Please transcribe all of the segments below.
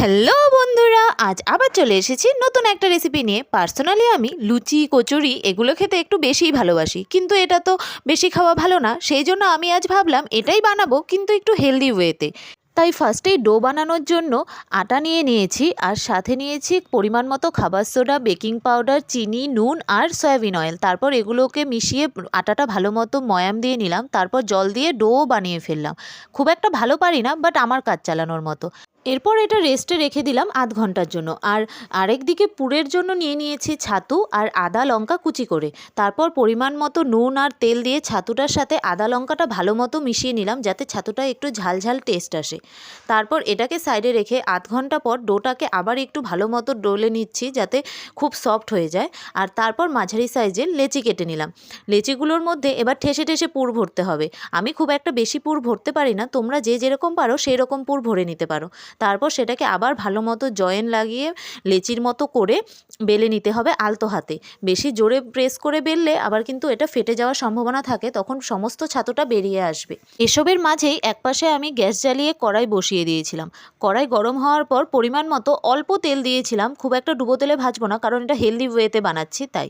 Hello বন্ধুরা, আজ আবার চলে এসেছি নতুন একটা রেসিপি নিয়ে। পার্সোনালি আমি লুচি কচুরি এগুলো খেতে একটু বেশিই ভালোবাসি, কিন্তু এটা তো বেশি খাওয়া ভালো না। সেই জন্য আমি আজ ভাবলাম এটাই বানাবো, কিন্তু একটু হেলদি ওয়েতে। তাই ফার্স্টেই ডো বানানোর জন্য আটা নিয়ে নিয়েছি, আর সাথে নিয়েছি পরিমাণ মতো খাবার সোডা, বেকিং পাউডার, চিনি, নুন আর সয়াবিন অয়েল। তারপর এগুলোকে মিশিয়ে আটাটা ভালো মতো ময়াম দিয়ে নিলাম, তারপর জল দিয়ে ডো বানিয়ে ফেললাম। খুব একটা ভালো পারি না, বাট আমার কাজ চালানোর মতো। এরপর এটা রেস্টে রেখে দিলাম আধ ঘন্টার জন্য। আর আরেকদিকে পুরের জন্য নিয়ে নিয়েছি ছাতু আর আদা লঙ্কা কুচি করে। তারপর পরিমাণ মতো নুন আর তেল দিয়ে ছাতুটার সাথে আদা লঙ্কাটা ভালো মতো মিশিয়ে নিলাম, যাতে ছাতুটা একটু ঝালঝাল টেস্ট আসে। তারপর এটাকে সাইডে রেখে আধ ঘন্টা পর ডোটাকে আবার একটু ভালো মতো ডলে নিচ্ছি, যাতে খুব সফট হয়ে যায়। আর তারপর মাঝারি সাইজের লেচি কেটে নিলাম। লেচিগুলোর মধ্যে এবার ঠেসে ঠেসে পুর ভরতে হবে। আমি খুব একটা বেশি পুর ভরতে পারি না, তোমরা যে যেরকম পারো সেই রকম পুর ভরে নিতে পারো। তারপর সেটাকে আবার ভালো মতো জয়েন লাগিয়ে লেচির মতো করে বেলে নিতে হবে আলতো হাতে। বেশি জোরে প্রেস করে বেললে আবার কিন্তু এটা ফেটে যাওয়ার সম্ভাবনা থাকে, তখন সমস্ত ছাতুটা বেরিয়ে আসবে। এসবের মাঝেই একপাশে আমি গ্যাস জ্বালিয়ে কড়াই বসিয়ে দিয়েছিলাম। কড়াই গরম হওয়ার পর পরিমাণ মতো অল্প তেল দিয়েছিলাম, খুব একটা ডুবো তেলে ভাজবো না, কারণ এটা হেলদি ওয়েতে বানাচ্ছি তাই।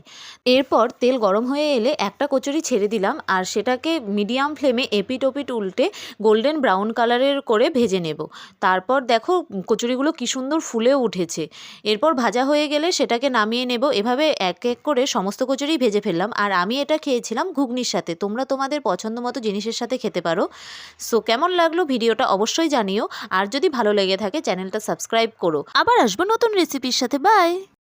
এরপর তেল গরম হয়ে এলে একটা কচুরি ছেড়ে দিলাম, আর সেটাকে মিডিয়াম ফ্লেমে এপিট ওপিট উল্টে গোল্ডেন ব্রাউন কালারের করে ভেজে নেব। তারপর দেখো কচুরিগুলো কি সুন্দর ফুলেও উঠেছে। এরপর ভাজা হয়ে গেলে সেটাকে নামিয়ে নেব। এভাবে এক এক করে সমস্ত কচুরি ভেজে ফেললাম। আর আমি এটা খেয়েছিলাম ঘুগনির সাথে, তোমরা তোমাদের পছন্দ মতো জিনিসের সাথে খেতে পারো। সো কেমন লাগলো ভিডিওটা অবশ্যই জানিও, আর যদি ভালো লেগে থাকে চ্যানেলটা সাবস্ক্রাইব করো। আবার আসবো নতুন রেসিপির সাথে। বাই।